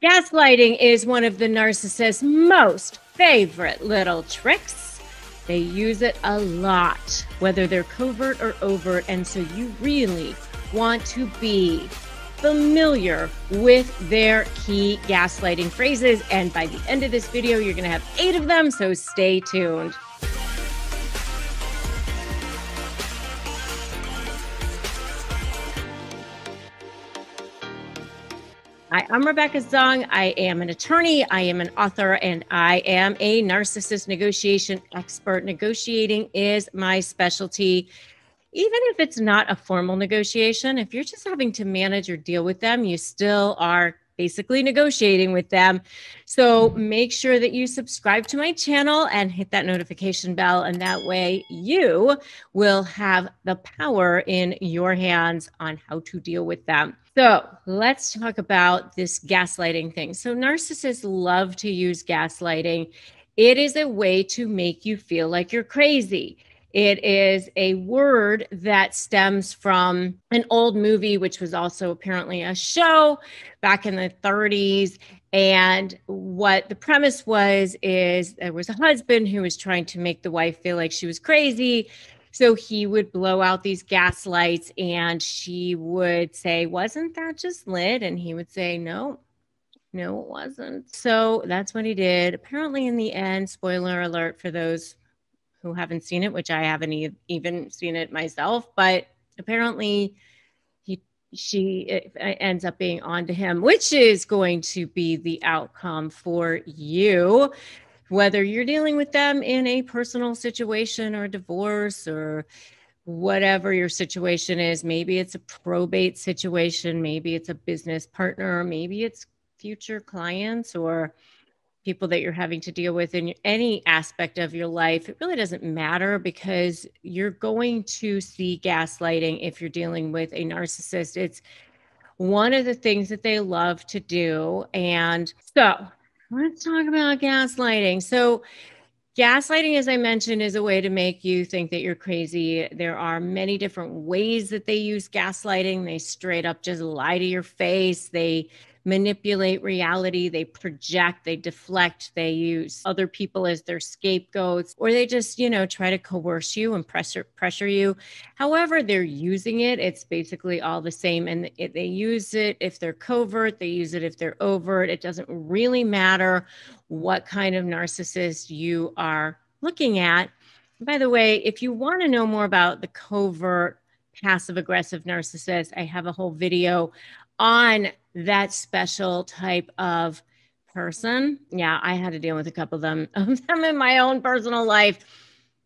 Gaslighting is one of the narcissist's most favorite little tricks. They use it a lot, whether they're covert or overt, and so you really want to be familiar with their key gaslighting phrases. And by the end of this video, you're going to have 8 of them, so stay tuned. Hi, I'm Rebecca Zung. I am an attorney, I am an author, and I am a narcissist negotiation expert. Negotiating is my specialty. Even if it's not a formal negotiation, if you're just having to manage or deal with them, you still are basically negotiating with them. So make sure that you subscribe to my channel and hit that notification bell. And that way you will have the power in your hands on how to deal with them. So let's talk about this gaslighting thing. So narcissists love to use gaslighting. It is a way to make you feel like you're crazy. It is a word that stems from an old movie, which was also apparently a show back in the 30s. And what the premise was is there was a husband who was trying to make the wife feel like she was crazy. So he would blow out these gas lights and she would say, "Wasn't that just lit?" And he would say, No, it wasn't. So that's what he did. Apparently in the end, spoiler alert for those who haven't seen it, which I haven't even seen it myself, but apparently she ends up being onto him, which is going to be the outcome for you, whether you're dealing with them in a personal situation or divorce or whatever your situation is. Maybe it's a probate situation, maybe it's a business partner, maybe it's future clients or people that you're having to deal with in any aspect of your life. It really doesn't matter because you're going to see gaslighting if you're dealing with a narcissist. It's one of the things that they love to do. And so let's talk about gaslighting. So gaslighting, as I mentioned, is a way to make you think that you're crazy. There are many different ways that they use gaslighting. They straight up just lie to your face. They manipulate reality. They project, they deflect, they use other people as their scapegoats, or they just, try to coerce you and pressure you. However they're using it, it's basically all the same. And they use it if they're covert, they use it if they're overt. It doesn't really matter what kind of narcissist you are looking at. By the way, if you want to know more about the covert passive aggressive narcissist, I have a whole video on that special type of person. Yeah, I had to deal with a couple of them in my own personal life,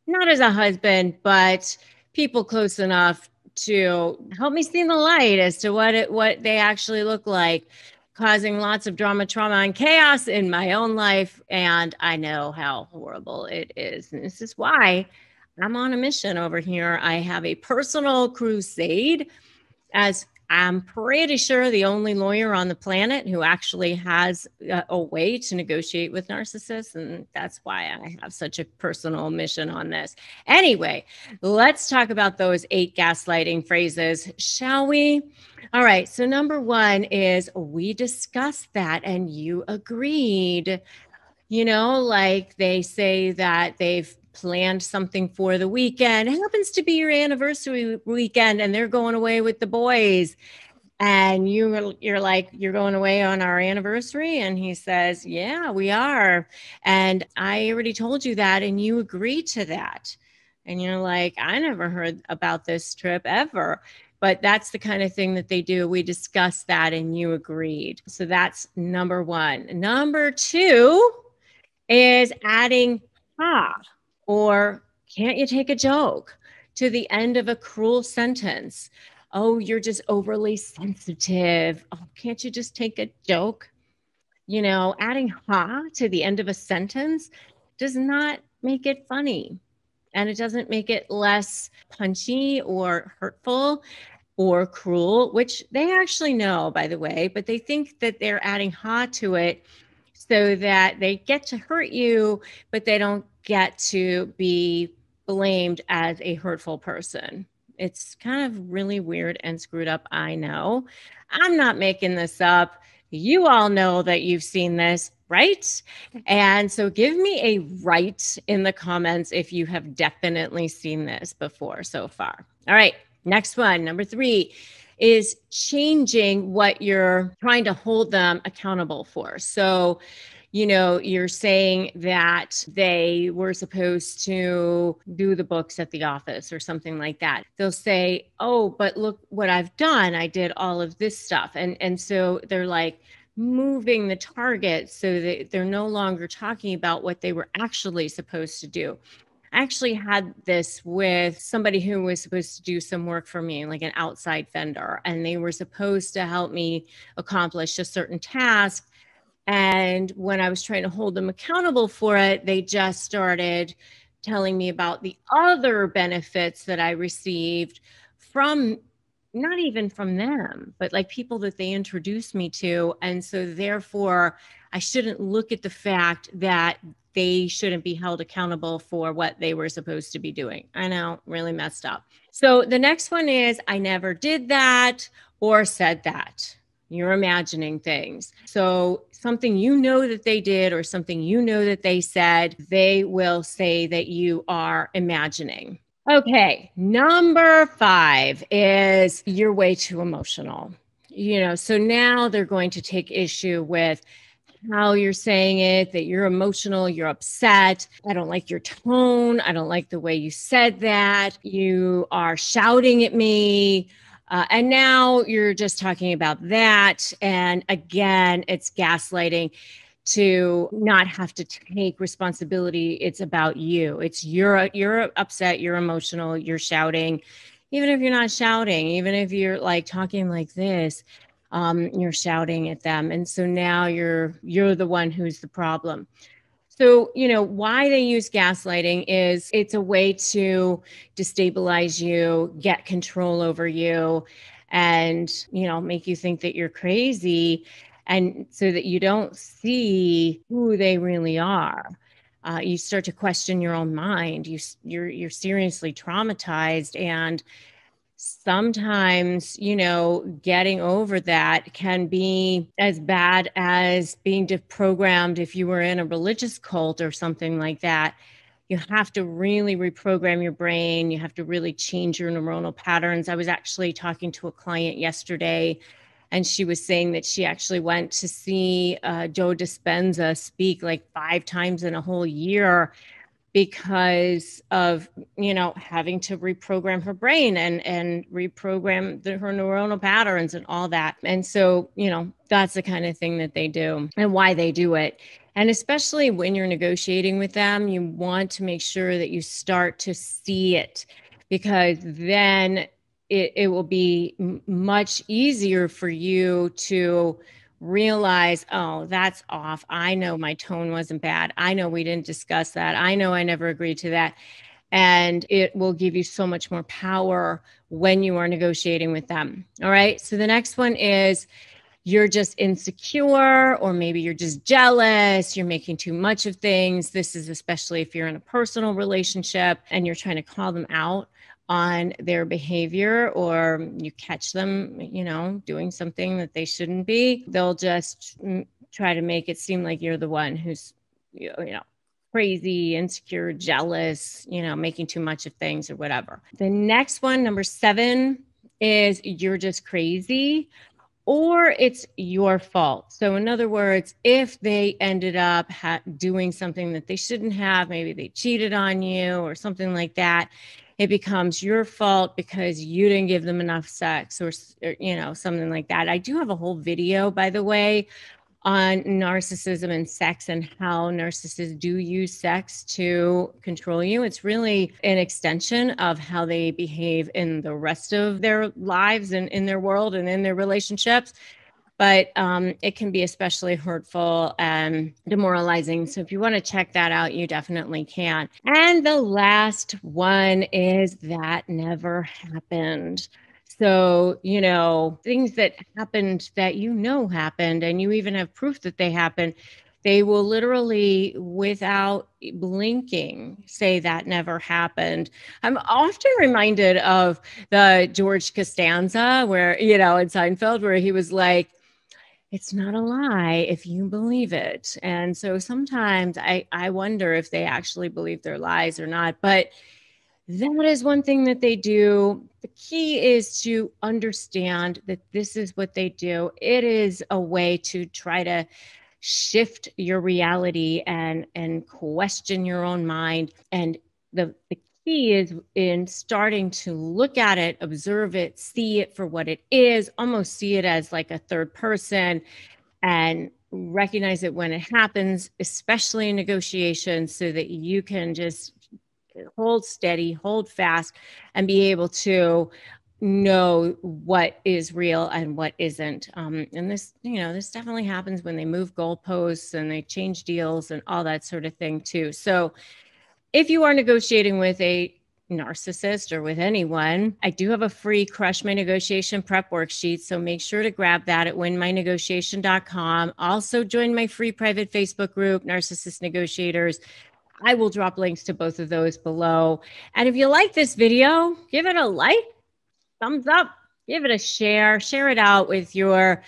not as a husband, but people close enough to help me see the light as to what they actually look like, causing lots of drama, trauma, and chaos in my own life. And I know how horrible it is. And this is why I'm on a mission over here. I have a personal crusade, as I'm pretty sure the only lawyer on the planet who actually has a way to negotiate with narcissists. And that's why I have such a personal mission on this. Anyway, let's talk about those 8 gaslighting phrases, shall we? All right. So number 1 is we discussed that and you agreed. Like they say that they've planned something for the weekend. It happens to be your anniversary weekend and they're going away with the boys. And you're like, "You're going away on our anniversary?" And he says, "Yeah, we are. And I already told you that. And you agreed to that." And you're like, "I never heard about this trip ever." But that's the kind of thing that they do. We discussed that and you agreed. So that's number 1. Number 2 is adding "ha" or "can't you take a joke" to the end of a cruel sentence. "Oh, you're just overly sensitive. Oh, can't you just take a joke?" Adding "ha" to the end of a sentence does not make it funny. And it doesn't make it less punchy or hurtful or cruel, which they actually know, by the way, but they think that they're adding "ha" to it so that they get to hurt you, but they don't get to be blamed as a hurtful person. It's kind of really weird and screwed up, I know. I'm not making this up. You all know that you've seen this, right? And so give me a right in the comments if you have definitely seen this before so far. All right, next one, number 3 is changing what you're trying to hold them accountable for. So, you're saying that they were supposed to do the books at the office or something like that. They'll say, "Oh, but look what I've done. I did all of this stuff." And so they're like moving the target so that they're no longer talking about what they were actually supposed to do. I actually had this with somebody who was supposed to do some work for me, like an outside vendor, and they were supposed to help me accomplish a certain task. And when I was trying to hold them accountable for it, they just started telling me about the other benefits that I received from, not even from them, but like people that they introduced me to. And so therefore, I shouldn't look at the fact that they shouldn't be held accountable for what they were supposed to be doing. I know, really messed up. So the next one is, I never did that or said that. You're imagining things. So something that they did or something that they said, they will say that you are imagining. Okay, number 5 is you're way too emotional. So now they're going to take issue with how you're saying it, that you're emotional, you're upset. I don't like your tone. I don't like the way you said that. You are shouting at me. And now you're just talking about that. And again, it's gaslighting to not have to take responsibility. It's about you. It's you're upset, you're emotional, you're shouting. Even if you're not shouting, even if you're like talking like this, you're shouting at them. And so now you're the one who's the problem. So, why they use gaslighting is it's a way to destabilize you, get control over you, and, make you think that you're crazy. And so that you don't see who they really are. You start to question your own mind. You're seriously traumatized, and sometimes, getting over that can be as bad as being deprogrammed if you were in a religious cult or something like that. You have to really reprogram your brain. You have to really change your neuronal patterns. I was actually talking to a client yesterday, and she was saying that she actually went to see Joe Dispenza speak like 5 times in a whole year because of having to reprogram her brain and reprogram her neuronal patterns and all that. And so that's the kind of thing that they do and why they do it. And especially when you're negotiating with them, you want to make sure that you start to see it, because then it will be much easier for you to realize, oh, that's off. I know my tone wasn't bad. I know we didn't discuss that. I know I never agreed to that. And it will give you so much more power when you are negotiating with them. All right. So the next one is you're just insecure, or maybe you're just jealous. You're making too much of things. This is especially if you're in a personal relationship and you're trying to call them out on their behavior, or you catch them, doing something that they shouldn't be. They'll just try to make it seem like you're the one who's, crazy, insecure, jealous, making too much of things or whatever. The next one, number 7, is you're just crazy, or it's your fault. So in other words, if they ended up doing something that they shouldn't have, maybe they cheated on you or something like that, it becomes your fault because you didn't give them enough sex or something like that. I do have a whole video, by the way, on narcissism and sex and how narcissists do use sex to control you. It's really an extension of how they behave in the rest of their lives and in their world and in their relationships. But it can be especially hurtful and demoralizing. So if you want to check that out, you definitely can. And the last one is that never happened. So, things that happened that happened, and you even have proof that they happened, they will literally, without blinking, say that never happened. I'm often reminded of the George Costanza, where, in Seinfeld, where he was like, it's not a lie if you believe it. And so sometimes I wonder if they actually believe their lies or not. But that is one thing that they do. The key is to understand that this is what they do. It is a way to try to shift your reality and question your own mind. And the key is in starting to look at it, observe it, see it for what it is, almost see it as like a third person, and recognize it when it happens, especially in negotiations, so that you can just hold steady, hold fast, and be able to know what is real and what isn't. And this, this definitely happens when they move goalposts and they change deals and all that sort of thing too. So if you are negotiating with a narcissist or with anyone, I do have a free Crush My Negotiation prep worksheet. So make sure to grab that at winmynegotiation.com. Also join my free private Facebook group, Narcissist Negotiators. I will drop links to both of those below. And if you like this video, give it a like, thumbs up, give it a share it out with your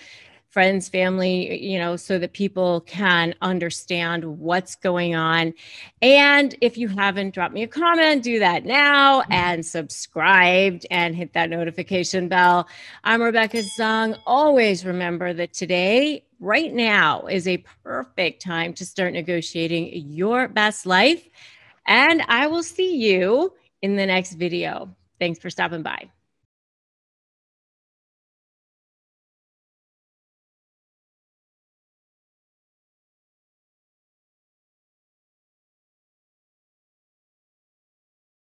friends, family, so that people can understand what's going on. And if you haven't dropped me a comment, do that now, and subscribed and hit that notification bell. I'm Rebecca Zung. Always remember that today, right now, is a perfect time to start negotiating your best life. And I will see you in the next video. Thanks for stopping by.